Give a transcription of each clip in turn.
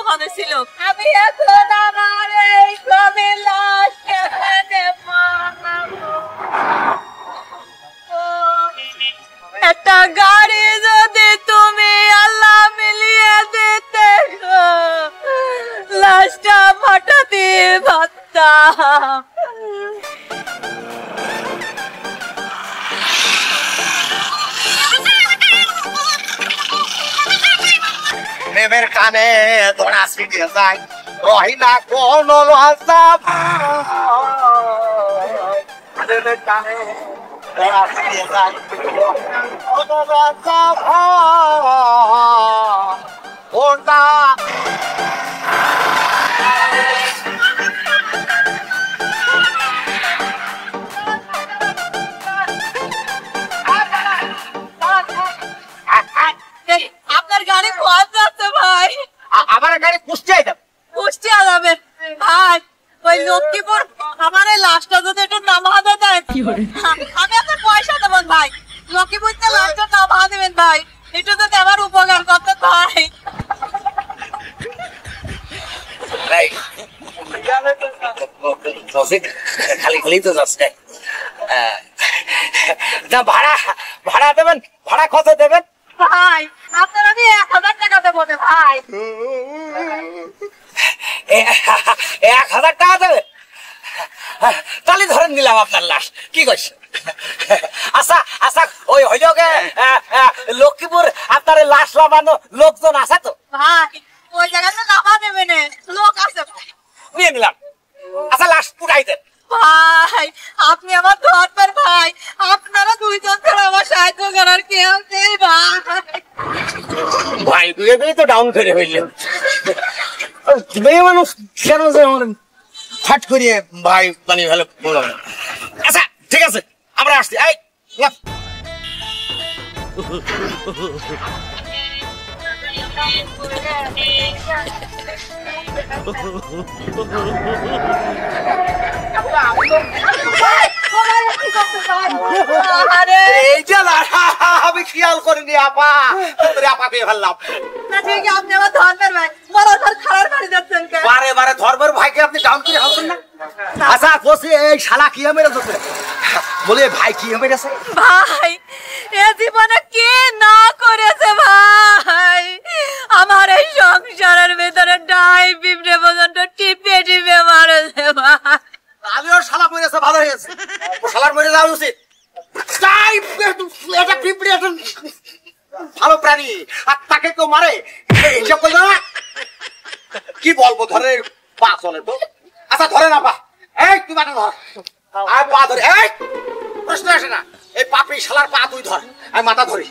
ওখানে ছিল। আমি এখন আমার এই কবে লাশ কেমনে বানাবো? একটা গাড়ি যদি তুমি আল্লাহ মিলিয়ে দিতে লাশটা ফাটাতে পারতাম। প্রেমের কানে ধরা শিখে যায় রহি না কোন লজ্জা প্রেমের কানে ধরা শিখে যায় কোন লজ্জা কোনটা আপনার গাড়ি কোন যাচ্ছে ভাই? আমার গাড়ি কুষ্টিয়ায় যাবে। কুষ্টিয়া যাবে ভাই? ওই লক্ষ্মীপুর আমার এই লাশটা যদি একটু নামাতে দেয় আমি আপনার পয়সা দেবেন ভাই। লক্ষ্মীপুর লাশটা নামা দেবেন ভাই, একটু যদি আমার উপকার করতে ভাই। খালি খালি তো যাচ্ছে ভাড়া ভাড়া দেবেন, ভাড়া কত দেবেন ভাই? আপনার আমি 1000 টাকা দেবো ভাই। 1000 টাকা দেবে? তাহলে ধরেন নিলাম আপনার লাশ, কি করছে? আচ্ছা আচ্ছা, ওই হইল গে লক্ষ্মীপুর আপনার লাশ লাগানো লোকজন আছে তো? ভাই ওই জায়গাতে নামা দেবে না, লোক আছে নিয়ে নিলাম। আচ্ছা লাশ পুরাই দেন ভাই। আপনি আমার ধরবেন ভাই, আপনারা দুইজন ছাড়া আমার সাহায্য করার কেউ নেই ভাই। ভাই দুয়ে দুই তো ডাউন করে হইলেন। মেয়ে মানুষ কেন যে আমার ফাট করিয়ে ভাই পানি ভালো বললাম। আচ্ছা ঠিক আছে, আমরা আসছি। এই আমি খেয়াল করিনি আপা, আপা পেয়ে ফেললাম। আপনি আমার ধর্মের ভাই, বড় খারাপ বাড়ি যাচ্ছেন বারে বারে ধর্মের ভাইকে আপনি ডাউন করে হাসছেন না? আচ্ছা বসে এই শালা কি মেরে যাচ্ছে? বলে ভাই কি মেরেছে? ভাই এ জীবনে কি না করেছে ভাই, আমার এই সংসারের ভিতরে ডাই পিঁপড়ে পর্যন্ত টিপে টিপে মারেছে ভাই। আমিও শালা মেরেছে, ভালো হয়েছে। শালার মেরে যাওয়া উচিত। এটা পিঁপড়ে ভালো প্রাণী, আর তাকে কেউ মারে এইসব করবে না? কি বলবো, ধরে পা চলে তো। আচ্ছা ধরে না পা, এই তুই মাথা ধর, আর পা ধরে। এই প্রশ্ন আসে না, এই পাপড়ি শালার পা তুই ধর, আমি মাথা ধরি।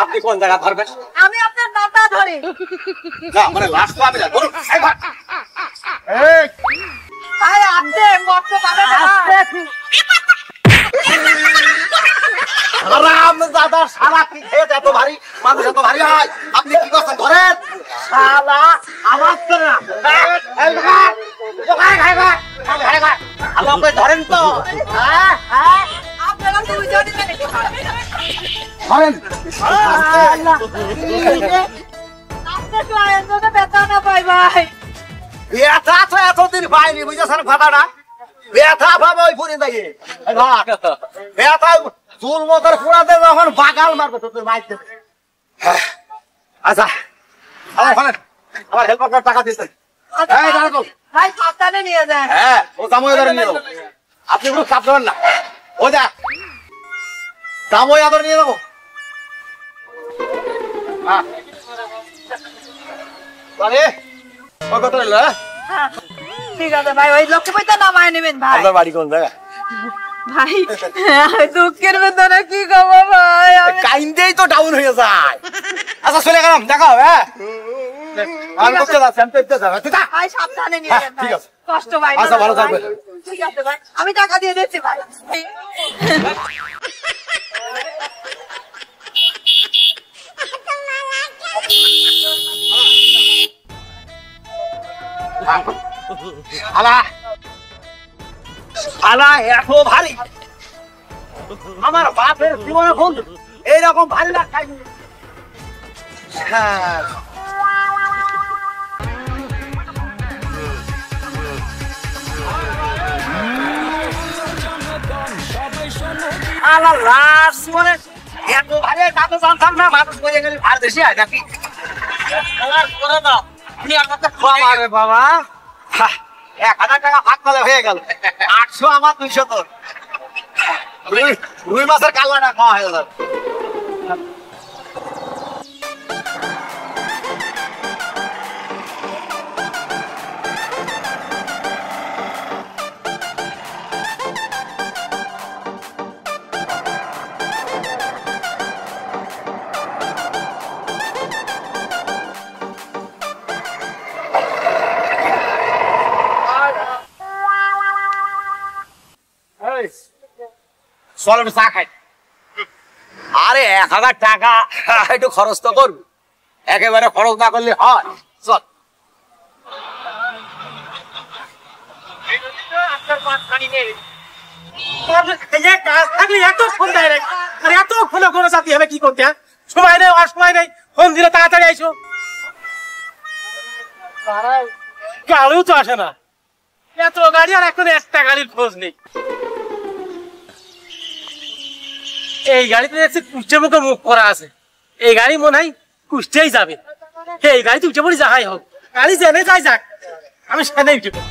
আপনি কোন জায়গা ধরবেন? আমি আপনার মাথা ধরি না, মানে লাশ তো আমি না ধরুন। আপনি মস্ত পাবেন দাদা শালা কি খেয়ে এত ভারী মানুষ, এত ভারী হয়? আপনি কি করছেন? ধরেন শালা আওয়াজ করে না। ধরেন তো, আপনারা দুইজনই ধরেন। আপনার ব্যথা না পাই ভাই। ব্যথা তো এতদিন পাইনি, বুঝেছেন কথাটা? ব্যথা পাবে ওই পুরি দেখি ব্যথা চুল মতর পুরাতে যখন বাগাল মারবে তোর মাইতে। আচ্ছা আমার হেল্পার টাকা দিচ্ছেন ভাই, সাবধানে নিয়ে যান। হ্যাঁ, ও দামই আদর নিয়ে যাবো। আপনি কোনো চাপ দেবেন না, ও যা দামই আদর নিয়ে যাবো। কত নিল? ঠিক আছে ভাই, ওই লক্ষ্মীপুরটা নামায় নেবেন ভাই। আপনার বাড়ি কোন জায়গা? ভাই দুঃখের ভেতরে কি খাবো ভাই, কাইন্দেই তো ডাউন হয়ে যায়। আচ্ছা চলে গেলাম, দেখা হবে। ভাই সাবধানে নিয়ে যান ভাই, কষ্ট ভাই। আচ্ছা ভালো থাকবেন। ঠিক আছে ভাই, আমি টাকা দিয়ে দিচ্ছি ভাই। এত ভারী আমার বাপের জীবনে এইরকম ভারী না খাইনি। লাশ মানে এত ভারে তা তো জানতাম না, মানুষ বলে গেলে ভার দেশে হয় নাকি? করে দাও তুমি আমাকে বাবা রে বাবা, 1000 টাকা ভাগ করে হয়ে গেল, 800 আমার 200 তোর। রুই মাছের কাল্লাটা খাওয়া হয়ে গেল। চল একটু চা খাই। আরে 1000 টাকা একটু খরচ তো করবি, একেবারে খরচ না করলে হয়? চল। কি করতে সময় নেই, অসময় নেই, ফোন দিলে তাড়াতাড়ি আইসো। গাড়িও তো আসে না, এত গাড়ি আর এখন একটা গাড়ির খোঁজ নেই। এই গাড়িতে দেখছি কুষ্টের মুখে মুখ করা আছে, এই গাড়ি মনে হয় কুষ্টেই যাবে। এই গাড়িতে উঠে পড়ি যাহাই হোক, গাড়ি জেনে যাই যাক, আমি সেনে উঠে পড়ি।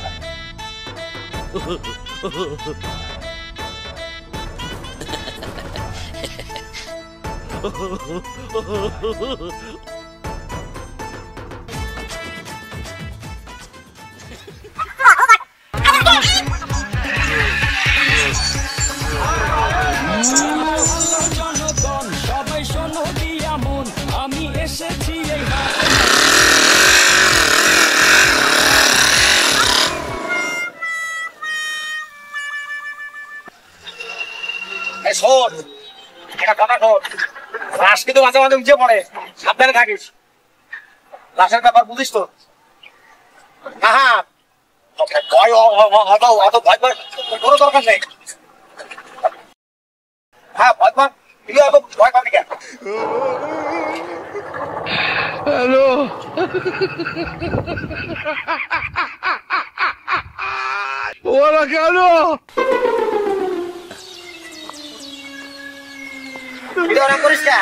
জনগণ সবাই শোনো দিয়া মন, আমি এসেছি এই শোন, একটা কথা শোন, লাশ কিন্তু মাঝে মাঝে উঠে পড়ে, সাবধানে থাকিস। লাশের ব্যাপার বুঝিস তো? হ্যাঁ, ভয় অত ভয় পাওয়ার কোনো দরকার নেই। হ্যাঁ, ভয় পান, ভয় পাবি কেন? হ্যালো ওরা কেন করিস কেন?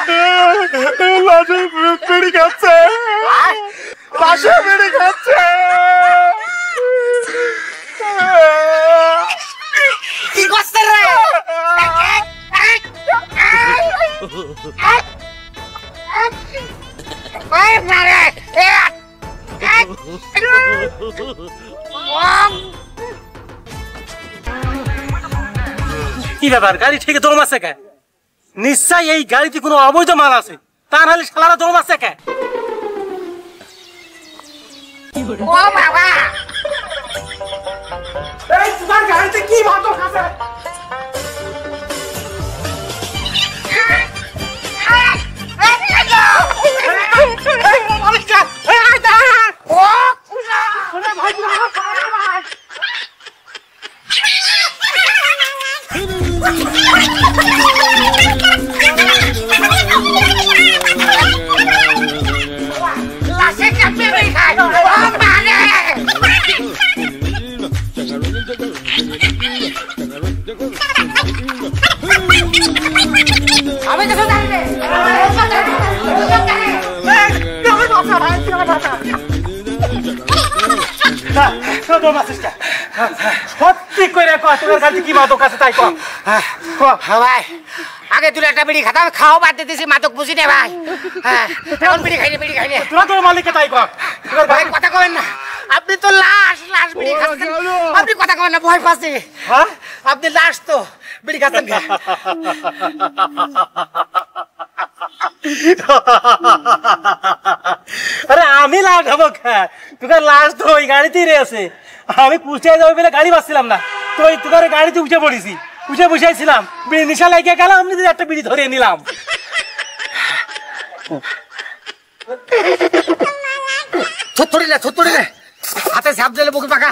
লাশের বেড়ি খাচ্ছে, লাশের বেড়ি খাচ্ছে। কি করছে রে? কি ব্যাপার, গাড়ি ঠিক দৌড় মারছে কে? নিশ্চয় এই গাড়িতে কোনো অবৈধ মাল আছে, তা নাহলে শালারা দৌড় মারছে কে? ও বাবা, এই তোমার গাড়িতে কি মাদক আছে? সত্যি করে তোমার কাছে কি মাদক আছে তাই কম। ভাই আগে তুই একটা বিড়ি খাতাম, খাও বাদ দিতেছি, মাদক বুঝি নে ভাই। এখন বিড়ি খাইলে তোরা তোর মালিককে তাই কম। ভাই কথা কবেন না, আপনি তো লাশ বিড়ি খাচ্ছেন, আপনি কথা কবেন না, ভয় পাচ্ছি। হ্যাঁ, আপনি লাশ তো বিড়ি খাচ্ছেন কে? আরে আমি লাশ হবো খা, তোকে লাশ তো ওই গাড়িতেই রয়েছে। আমি কুষ্টিয়ায় যাবো বলে গাড়ি পাচ্ছিলাম না, তো ওই তোকে গাড়িতে উঠে পড়েছি, উঠে বসেছিলাম, বিড়ি নিশা লাগিয়ে গেলাম, আমি একটা বিড়ি ধরে নিলাম। থুতড়ি রে হাতে ঝাপ দিলে বুকে পাকা।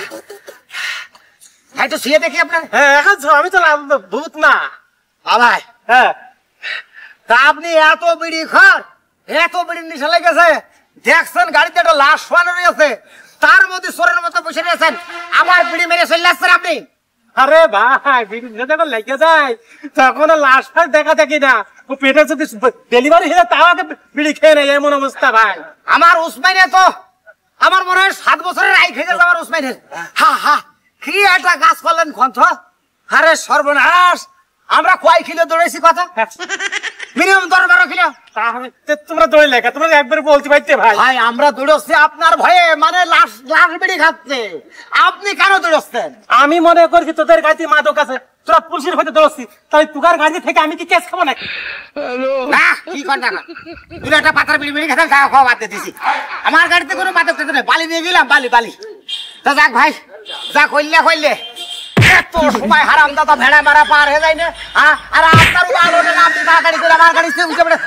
ভাই তো শুয়ে দেখি আপনার। হ্যাঁ, এখন আমি তো ভূত না ভাই। হ্যাঁ, তা আপনি এত বিড়ি খান, এত বিড়ি নিশা লেগেছে, দেখছেন গাড়িতে একটা লাশ শোয়ানো রয়েছে, তার মধ্যে চোরের মতো বসে রয়েছেন, আমার বিড়ি মেরে চলে আসছেন আপনি। আরে ভাই বিড়ি যখন লেগে যায় তখন লাশ ফাঁস দেখা দেখি না, ও পেটে যদি ডেলিভারি হয়ে যায় তাও আগে বিড়ি খেয়ে নেয়, এমন অবস্থা ভাই। আমার উসমাইনে তো আমার মনে হয় 7 বছরের আই খেয়ে গেছে আমার উসমাইনের। হা হা কি একটা কাজ করলেন কণ্ঠ। আরে সর্বনাশ, আমরা কয় কিলো দৌড়েছি কথা? Minimum 10-12 kilo. তাহলে তোমরা দৌড়ে লেখা, তোমরা একবার বলতে পারতে ভাই। ভাই আমরা দৌড়ছি আপনার ভয়ে, মানে লাশ বিড়ি খাচ্ছে। আপনি কেন দৌড়ছেন? আমি মনে করছি তোদের গাড়িতে মাদক আছে, তোরা পুলিশের ভয়তে দৌড়ছি, তাই তুকার গাড়ি থেকে আমি কি কেস খাবো নাকি? না কি কর না, দুটো একটা পাতার বিড়ি বিড়ি খেতাম, খাওয়া বাদ দিয়ে দিছি। আমার গাড়িতে কোনো মাদক খেতে নেই, বালি নিয়ে গেলাম, বালি। তা যাক ভাই, যা কইলে এত সময় হারাম দাদা ভেড়া মারা পার হয়ে যায় না। আর আপনার আপনি তাড়াতাড়ি করে আমার গাড়িতে উঠে পড়ে